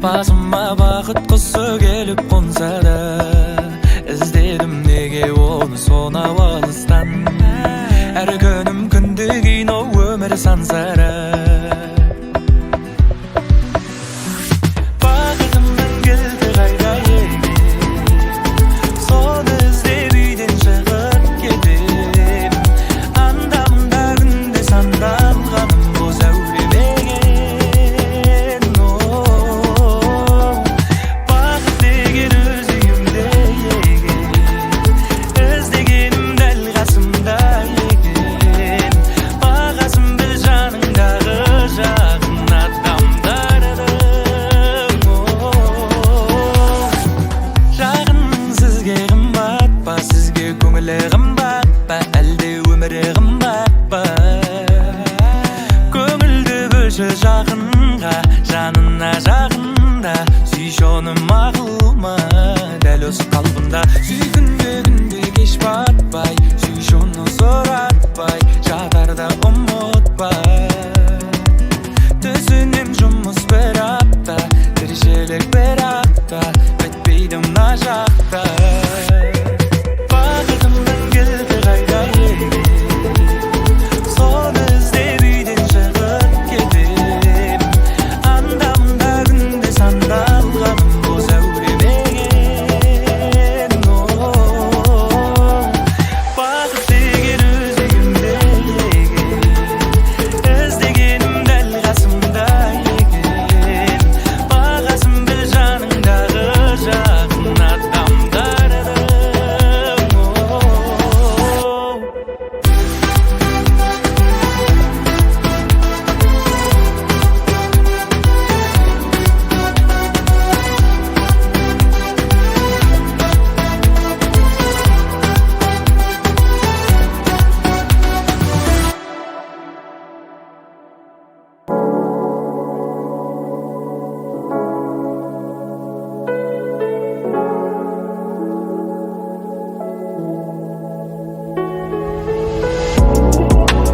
басыма бақыт құсы келіп қонса да, іздедім неге оны сонау алыстан. Әр күнім күнде кино, өмір сансара. Бақытымның кілті қайда еді, соны іздеп үйден шығып кетем. Анда-мында күнде сандалғаным боз әуремеген. Бақыт деген өз үйімде екен, іздегенім дәл қасымда екен. Бағасын біл жаныңдағы жақын адамдардың. Жағының сізге қымбат па, сізге көңілі қымбат па, әлде өмірі қымбат па? Көңілді бөлші жақынға, жанына жақында. Сүйші оны мақұл ма, дәл осы қалпында. Сүйгінде күнде кеш батпай, сүйші оны сұратпай, жатарда ұмытпай. Түсінем жұмыс бір апта, тіршілік бір апта, бітпейді мына жақта. Бақытымның кілті қайда еді, соны іздеп үйден шығып кетем. Анда-мында күнде сандалғаным боз әуремеген. Бақыт деген өз үйімде екен, іздегенім дәл қасымда екен. Бағасын біл жаныңдағы жақын адамдардың.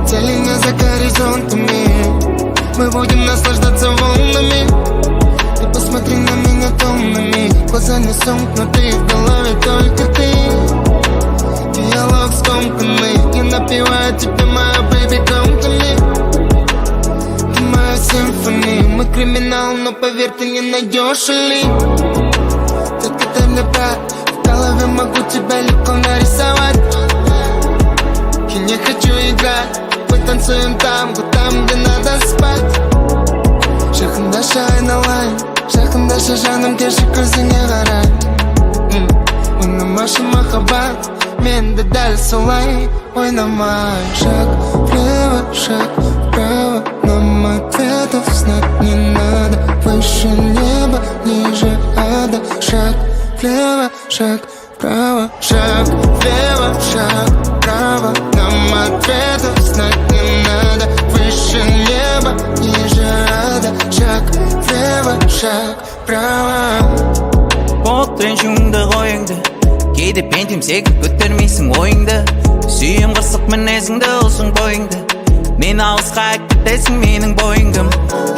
Цели за горизонтами, мы будем наслаждаться волнами. Ты посмотри на меня томными, глаза не сомкнуты, в голове только ты. Диалог скомканный, не напеваю тебе, моя baby, come to me. Ты моя симфония, мы криминал, но поверь, ты не найдешь улик. Только дай мне брат, в голове могу тебя легко нарисовать. Я не хочу играть, мы танцуем там, где надо спать. Жақындаша айналайын, жақындаша жаным, келші көзіңе қарай. Ойнамашы махаббат, мен де дәл солай ойнамай. Шаг влево, шаг вправо, нам ответов знать не надо. Выше неба, ниже ада. Шаг влево, шаг вправо, шаг влево, шаг вправо, нам ответов знать не надо. Выше неба, ниже ада. Шаг влево, шаг вправо. Ботрен жуыңды қойыңды, кейде пентем секіліп көтермейсің ойыңды. Сүйем қырсық мінезіңді, ұзын бойыңды, мен ауызға әкетесің менің бойыңдым.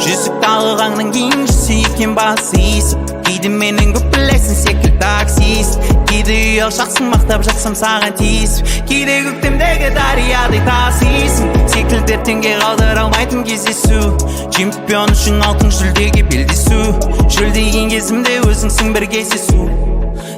Жүзік тағығаннан кейін сүйкен басы иісіп, кейде менің көп білесің секілді таксист. Кейде үй алшақсың, мақтап жатсам саған тиісіп, кейде көктемдегі дариядай тасисың. Секілді ертеңге қалдыра алмайтын кездесу, чемпион үшін алтын жүлдеге белдесу. Жүлдеген кезімде өзіңсің бір кездесу,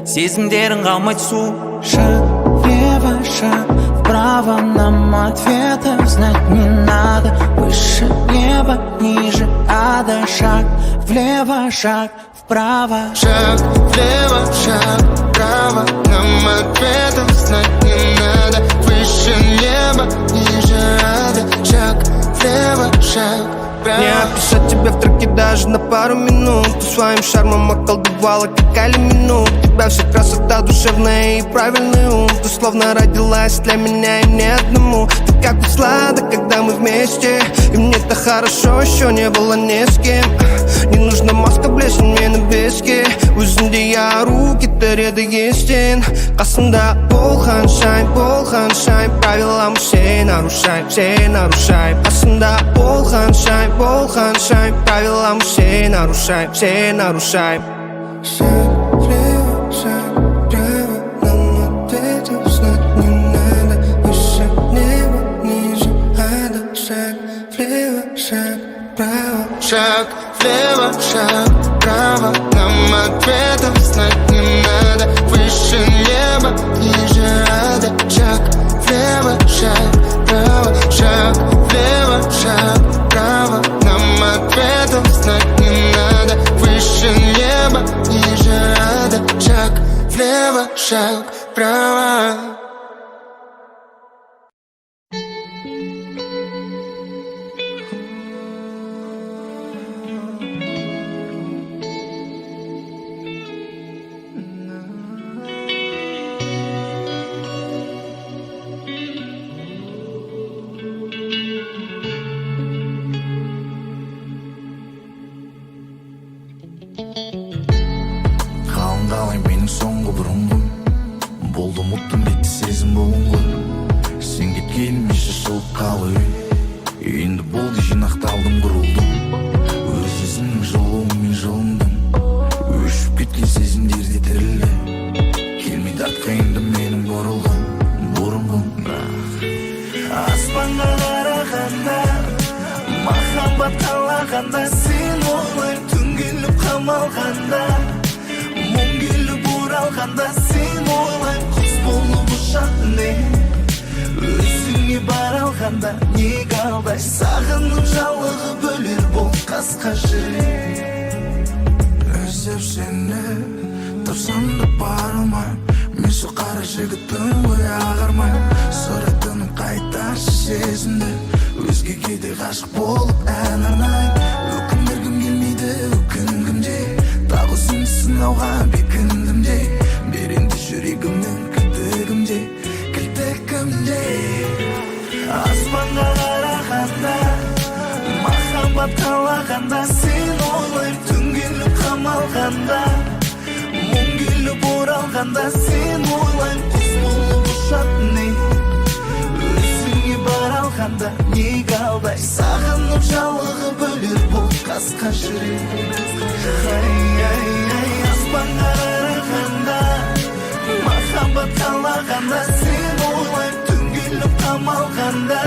сезімдерің қалмайды су. Шаг влево, шаг вправо, нам ответов знать не надо. Выше неба, ниже ада. Шаг влево, шаг вправо. Шаг влево, шаг вправо, нам ответов знать не надо. Выше неба, ниже ада. Шаг влево, шаг вправо. Не описать тебя в треке даже на пару минут. Ты своим шармом околдовала, как алюминум. У тебя вся красота душевная и правильный ум. Ты словно родилась для меня и мне одному. Ты как услада, когда мы вместе, и мне-то хорошо, еще не было ни с кем. Не нужна маска, білесің мені беске Өзіңдей ару кетер еді естен Қасымда болғаншай Правилам сен нарушай Қасымда болғаншай Правилам сен нарушай Шаг влево, шаг вправо, нам от этого знать не надо. Выше неба, ниже ада. Шаг влево, шаг вправо. Шаг влево, шаг вправо, нам ответов знать не надо. Выше неба, ниже ада. Шаг влево, шаг вправо. Шаг влево, шаг вправо, нам ответов знать не надо. Выше неба, ниже ада. Шаг влево, шаг вправо. Қалай менің соңғы бұрынғым Болды ұмыттым бетті сезім болуңғын Сен кеткенім еші шылып қалып Енді болды жинақталдым құрылдым Өз өзімнің жолуымен жылындым Өшіп кеткен сезімдерде тірілді Келмейді артқа енді менің бұрынғым Аспанға қарағанда Махаббат қалағанда Сен ойлайм түн келіп қамалғанда Мұң келіп оралғанда Сен ойлайм құс болып ұшатын Өзіңе бар алғанда неге алдай Сағынып жалығы бөлер бұл қасқа жүрек Өзіп сені тапсам да бара алмайм Мен сол қара жігіттің ғой ағармайм Сұратыным қайтаршы сезімді Өзгеге де ғашық болып ән арнайм Өкіндіргім келмейді өкінгімде Тағы өзімді сынауға бекіндімде Беренді жүрегімнің кілтігімде Аспанға қарағанда Махаббат қалағанда Сен ойлайм түн келіп қамалғанда Мұң келіп оралғанда Сен ойлайм құс болып ұшатын Өзіңе бар алғанда неге алдай Сағынып жалығы бөлер бұл қасқа жүрек Аспанға қарағанда Махаббат қалағанда Сен ойлайм түн келіп қамалғанда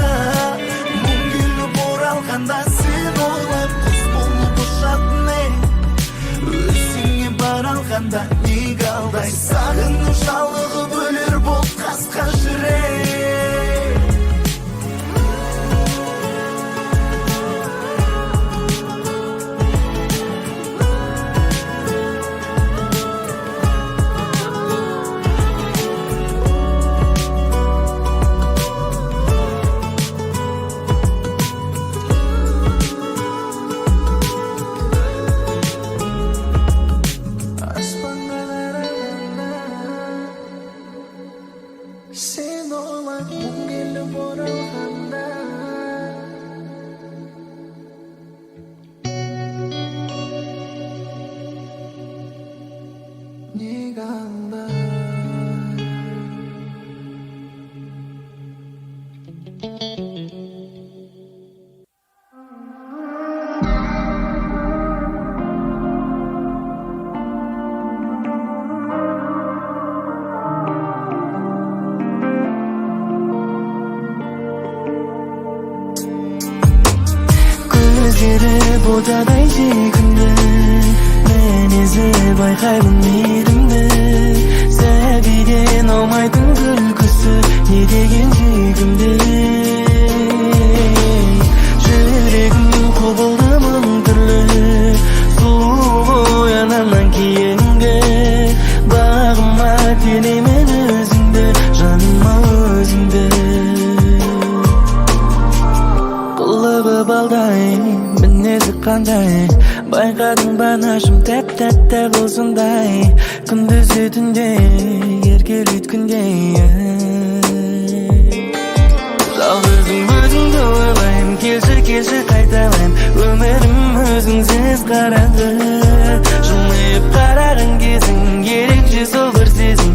Мұң келіп оралғанда Сен ойлайм құс болып ұшатын Өзіңе бар алғанда неге алдай Сағынып жалығы бөлер бұл қасқа жүрек Bodaday sүйкімді Мен езіп байқаймын мейірімді Сәбиден аумайтын күлкісі Не деген сүйкімді Жүрегім құбылды мың түрлі Сұлу оянамнан кейінгі Бағыма телеймін өзіңді Жаныма өзіңді Қылығы балдай Мінезі қандай Байқадың ба нашым тәп-тәтті қылсындай Күндіз түнде еркел өткендей Жалғыздың өзіңді ойлайым келші қайталайын өмірім өзіңсіз қараңғы жылмайып қараған кезің ерекше сол бір сезім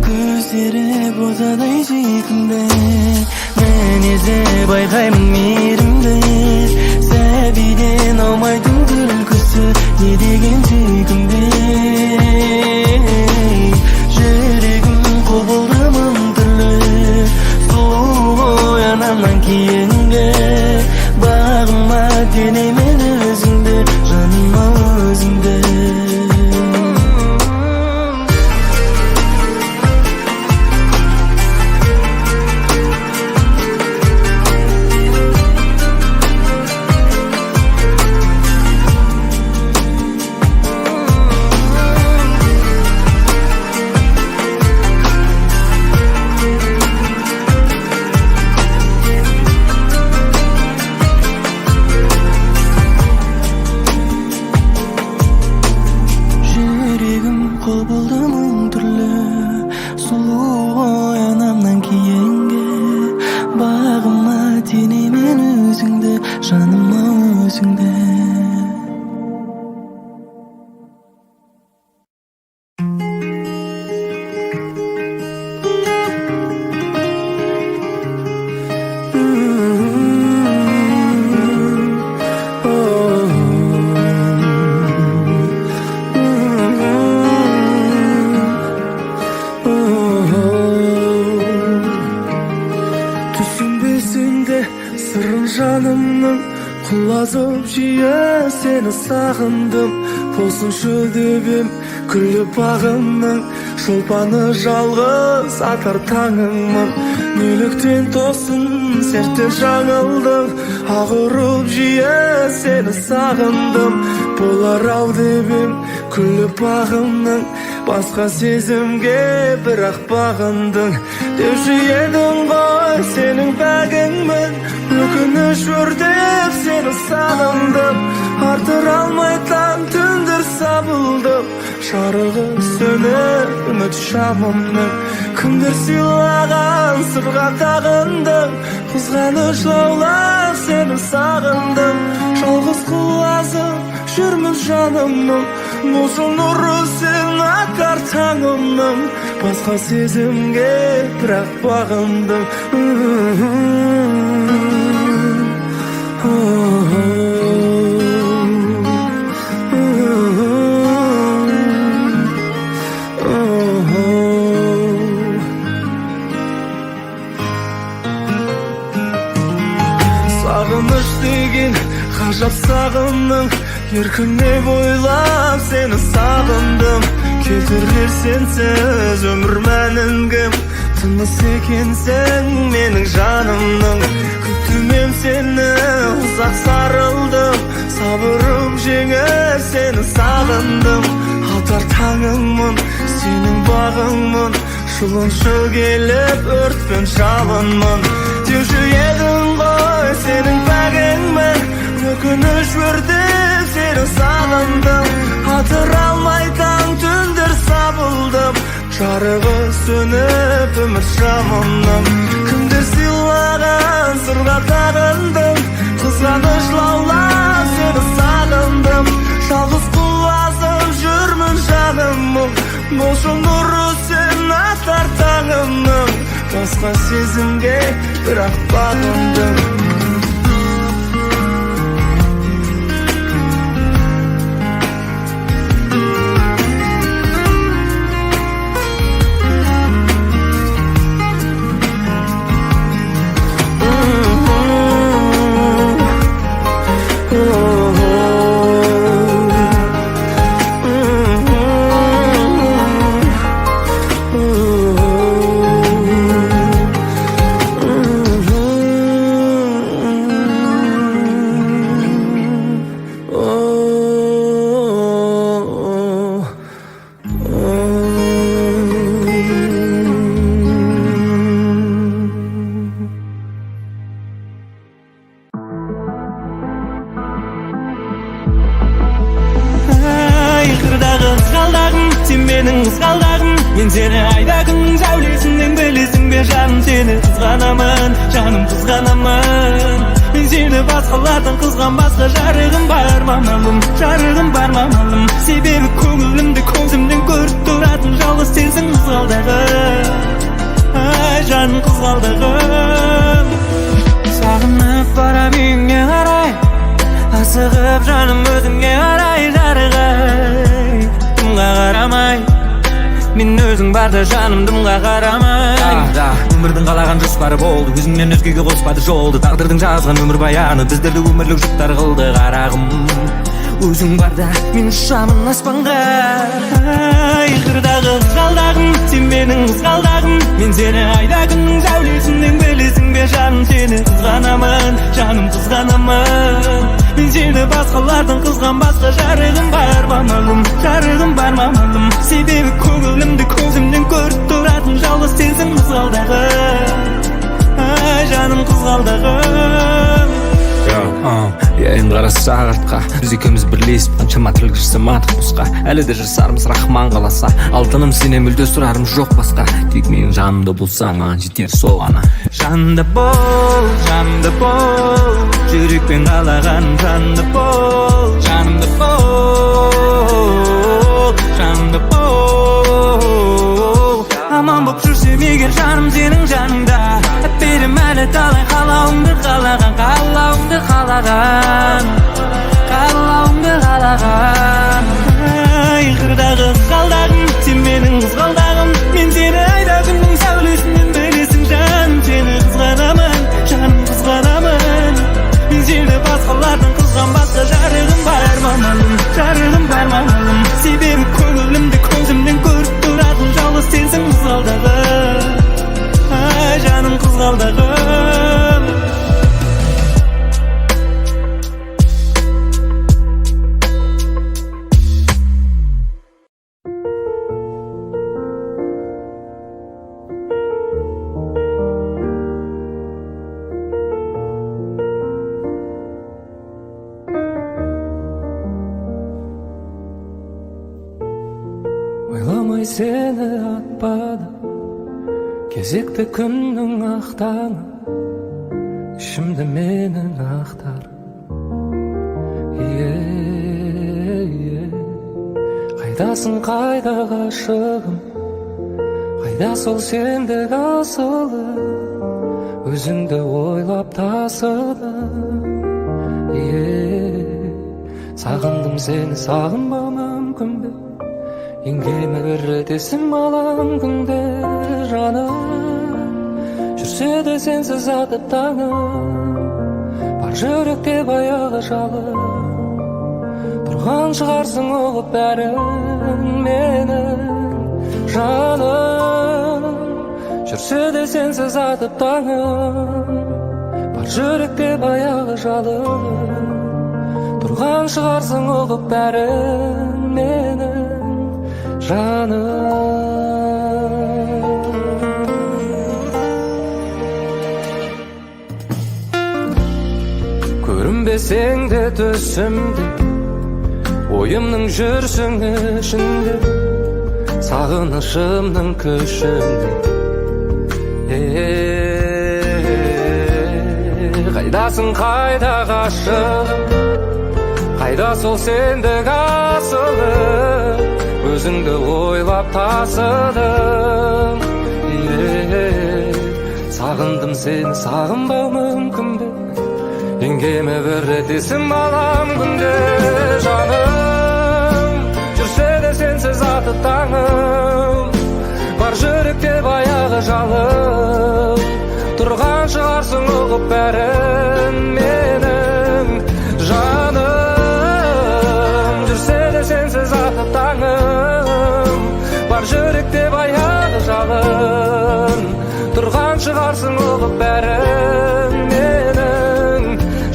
көздері бозадай сүйкімді мінезі байқаймын мейірімді сәбиден аумайтын күлкісі не деген сүйкімді жүрегім құбылды мың түрлі сұлу оянамнан кейінгі бағыма теңеймін өзіңді жаныма өзіңді Құлазып жиі сені сағындым болсыншы деп ем күліп бағымның шолпаны жалғыз атар таңыңмын неліктен тосын серттен жаңылдым ақ ұрып жиі сені сағындым болар ау деп ем күліп бағымның басқа сезімге бірақ бағындың деуші едің ғой сенің бәгіңмін өкініш өртеп сені сағындым артыра алмай таң түндер сабылдым жарығы сөніп үміт шамымның кімдер сыйлаған сырға тағындым қызғаныш лаулап сені сағындым жалғыз құлазып жүрмін жанымның болсын нұры сен атар таңымның басқа сезімге бірақ бағындым сағыныш деген ғажап сағымның еркіне бойлап сені сағындым келтірер сенсіз өмір мәнін кім тыныс екенсің менің жанымның күтімем сені ұзақ сарылдым сабырым жеңер сені сағындым атар таңыңмын сенің бағыңмын шылыншы келіп өртпен жалынмын деуші едің ғой сенің бәгіңмін өкініш өртеп сені сағындым атыра алмай таң түндер сабылдым жарығы сөніп үміт шамымның кімдер сыйлаған сырға тағындым қызғаныш лаулап сені сағындым жалғыз құлазып жүрмін жанымның болшы нұры сен атар таңымның басқа сезімге бірақ бағындым Сен менің қызғалдағым мен сені айда күн сәулесіңнен білесің бе be жаным seni kızganaman жаным kızganaman men seni басқалардан kızganбаска жарыгым бар мамалым жарыгым бар мамалым себеби көңүлүмдү көзүмдөн көрүп туратын жалгыз сенсиң кызгалдагым ай жаным кызгалдагым сагынып барам үйүңө карай асыгып жаным өзүңө карай жарыгай дымга карамай мен өзің барда жаным дымға қарамай өмірдің қалаған жоспары болды өзіңнен өзгеге қоспады жолды тағдырдың жазған өмір баяны біздерді өмірлік жұптар қылды қарағым өзің барда мен ұшамын аспанға ай қырдағы қызғалдағым сен менің қызғалдағым мен сені айда күннің сәулесінен білесің бе жаным сені қызғанамын жаным қызғанамын мен сені басқалардан қызғанбасқа жарығым бар мамалым жарығым бар мамалым себебі көңілімді көзімнен көріп тұратын жалғыз сенсің қызғалдағым ай жаным қызғалдағым Ең қара сағатқа біз екеуміз бірлесіп қаншама тірлік жасамадық босқа әлі де жасармыз рахман қаласа алтыным сенен мүлде сұрарым жоқ басқа тек менің жанымда болсаң маған жетер сол ғана жанымда бол жүрекпен қалағаным жанымда бол жанымда бол аман боп жүрсем егер жаным сенің жаныңда берем әлі талай қалауыңды қалаған ай қырдағы қызғалдағым сен менің қызғалдағым мен сені айда күннің сәулесінен білесің жаным сені қызғанамын жаным қызғанамын мен сені басқалардан қызғанбасқа жарығым бар мамалым жарығым бар мамалым себебі көңілімді көзімнен көріп тұратын жалғыз сенсің қызғалдағым ай жаным қызғалдағым ойламай сені атпады кезекті күннің ақтаңы ішімді менің ақтар қайдасың қайда ғашығым қайда сол сендік асылым өзіңді ойлап тасыдым сағындым сені сағынбау мүмкін бе еңгеме бір рет есім алам күнде жаным жүрсе де сенсіз атып таңым бар жүректе баяғы жалын тұрған шығарсың ұғып бәрін менің жаным жүрсе де сенсіз атып таңым бар жүректе баяғы жалын тұрған шығарсың ұғып бәрін менің жаным көрінбесең де түсімде ойымның жүрсің ішінде сағынышымның күшінде қайдасың қайда ғашығым қайда сол сендік асылым өзіңді ойлап тасыдым сағындым сені сағынбау мүмкін бе еңгеме бір рет есім алам күнде жаным жүрсе де сенсіз атып таңым бар жүректе баяғы жалын тұрған шығарсың ұғып бәрін менің жаным жүрсе де сенсіз атып таңым бар жүректе баяғы жалын тұрған шығарсың ұғып бәрін менің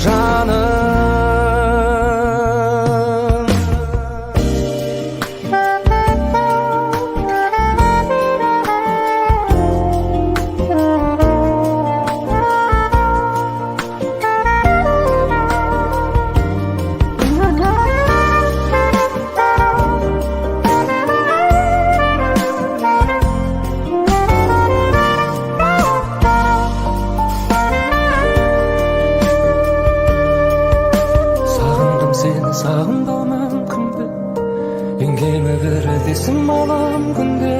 жаным sağındamam күнде Еңгеме бір десім алам күнде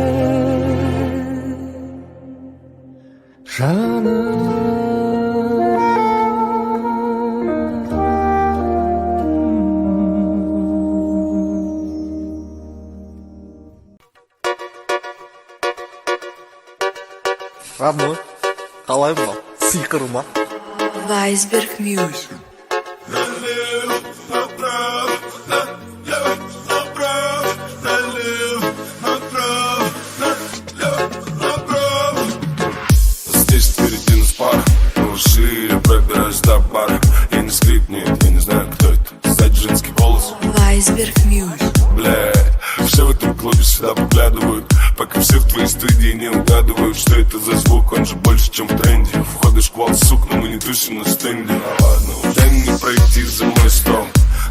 Родной, қалай мынау сиқыр ма? Weisberg Music. Здесь впереди нас пара, мы шире пробираюсь до бара. Я не скрипнет, я не знаю, кто это. Кстати, женский голос. Weisberg Music. Бля, все в этом клубе сюда поглядывают, пока все в твоей студии не угадывают, что это за звук, он же больше, чем в тренде. Входишь шквал, сук, но мы не тусим на стенде. А ладно, дай мне пройти за мой стол.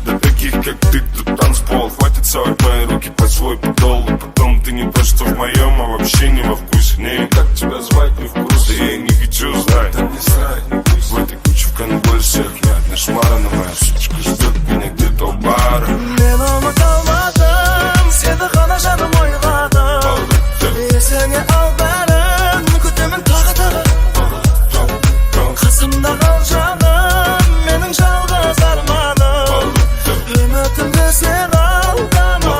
Для таких, как ты, тут танцпол. Хватит совать мои руки под свой подол. Потом ты не просто в моем, а вообще не во вкусе. Не, как тебя звать, не в курсе. Я не хочу знать, да не срать, не пусть. В этой куче в конвульсиях я одна шмара, но моя сучка ждет меня где-то у бара. Мен ұмыт алмадым, сені ғана жаным ойладым. Есіңе ал бәрін, күтемін тағы тағы. Қасымда қал жаным, менің жалғыз арманым. Үмітімді сен алдама.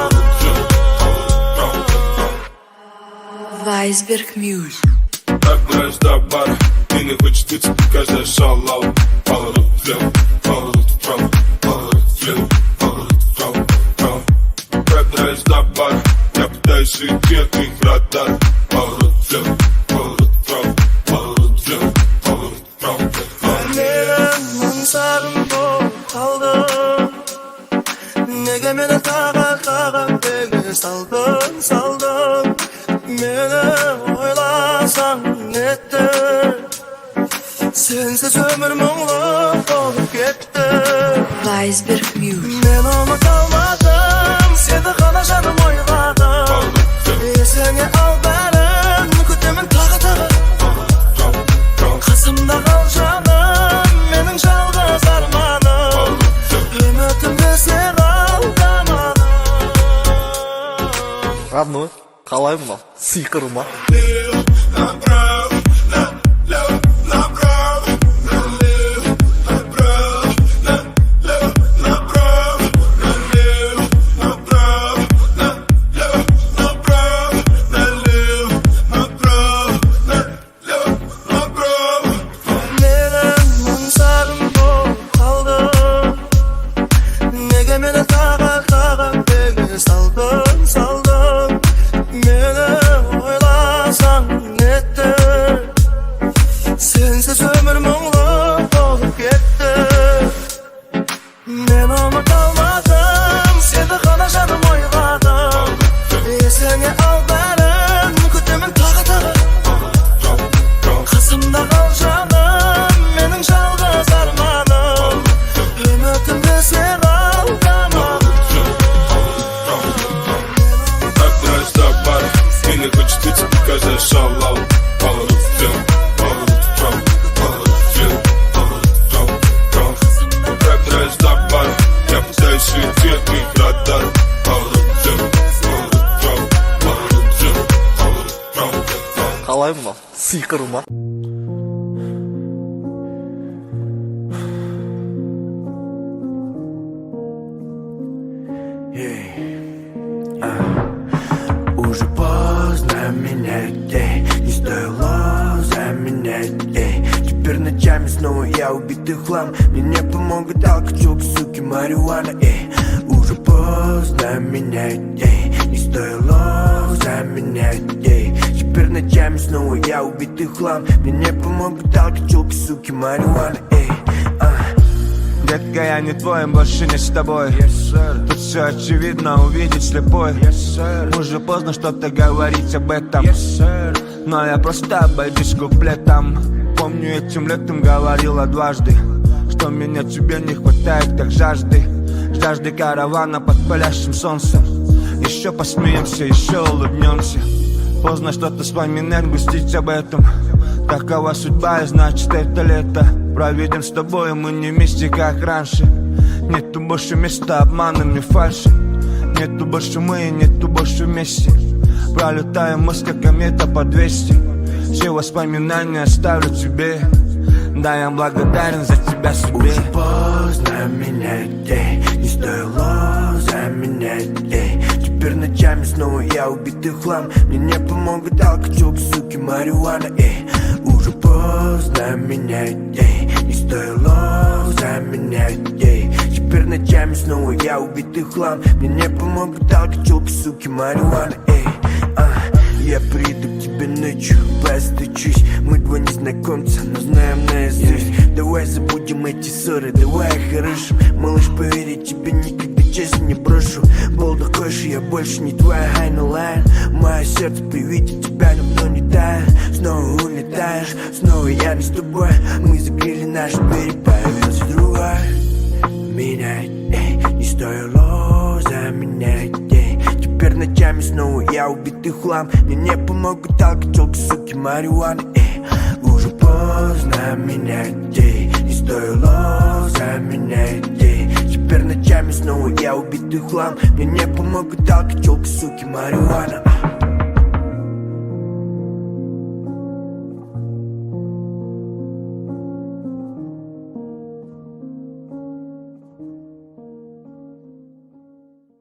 Weisberg Music. Так брось до бара, и не хочет идти, каждая шалал. Поворот влево, поворот вправо, поворот влево, поворот вправо, вправо. Пробираюсь до бара, я пытаюсь уйти от их радар. Поворот влево, поворот вправо, поворот влево, поворот вправо. Менің аңсағым болып қалды. Неге мені тағы неге салдың. Мені ойласаң нетті. Сенсіз өмір мұңлы болып кетті. Weisberg Music. Мен ұмыт алмадым, сені ғана жаным ойладым. Есіңе ал бәрін, күтемін тағы тағы. Қасымда қал жаным, менің жалғыз арманым. Үмітімді сен алдама. Родной, қалай мынау сиқыр ма? Sensiz ömür muğlu olup gitti. Men umut almadım, seni ғана жаным oyladım. Есіңе ал бәрін, күтемін тағы тағы. Қасымда қал жаным, менің жалғыз арманым. Үмітімді сен алдама. Так брось до бара, и не хочет идти, каждая шалал. Поворот влево, поворот вправо, поворот влево, поворот вправо, вправо. Пробираюсь до бара, я пытаюсь уйти от их радар. Поворот влево, поворот вправо, поворот влево, поворот вправо, вправо. Қалай мынау сиқыр ма? Уже поздно менять, не стоило заменять. Теперь ночами снова я убитый хлам. Мне не помогут алкоголь, суки, марихуана. Уже поздно менять, не стоило заменять. Теперь ночами снова я убитый хлам. Мне не помогут алкоголь, суки, марихуана. Детка, я не твой, больше не с тобой. Тут все очевидно, увидеть слепой. Уже поздно что-то говорить об этом, но я просто обойдусь куплетом. Помню, этим летом говорила дважды, что меня тебе не хватает, как жажды. Жажды каравана под палящим солнцем. Еще посмеемся, еще улыбнемся. Поздно что-то вспоминать, грустить об этом. Такова судьба, и значит это лето проведем с тобой, мы не вместе, как раньше. Нету больше места обманам и фальши. Нету больше мы, нету больше вместе. Пролетаем мы как комета по 200. Все воспоминания оставлю тебе. Да, я благодарен за тебя себе. Уже поздно менять, эй, не стоило заменять, эй. Теперь ночами снова я убитый в хлам. Мне не помогут алкоголь, суки, марихуана, эй. Уже поздно менять, эй, не стоило заменять, эй. Теперь ночами снова я убитый в хлам. Мне не помогут алкоголь, суки, марихуана, эй. Я приду к тебе ночью, постучусь. Мы два незнакомца, но знаем наизусть. Давай забудем эти ссоры, давай хорошим. Малыш, поверь, я тебя никогда честно не брошу. Болда хочешь, я больше не твоя хайнлайн. Мое сердце при виде тебя давно не тает. Снова улетаешь, снова я не с тобой. Мы закрыли наши двери, появился другой. Менять, эй, не стоило заменять, эй. Теперь ночами снова я убитый в хлам. Мне не помогут алкоголь, суки, марихуана, эй. Уже поздно менять, эй, не стоило заменять, эй. Теперь ночами снова я убитый в хлам. Мне не помогут алкоголь, суки, марихуана.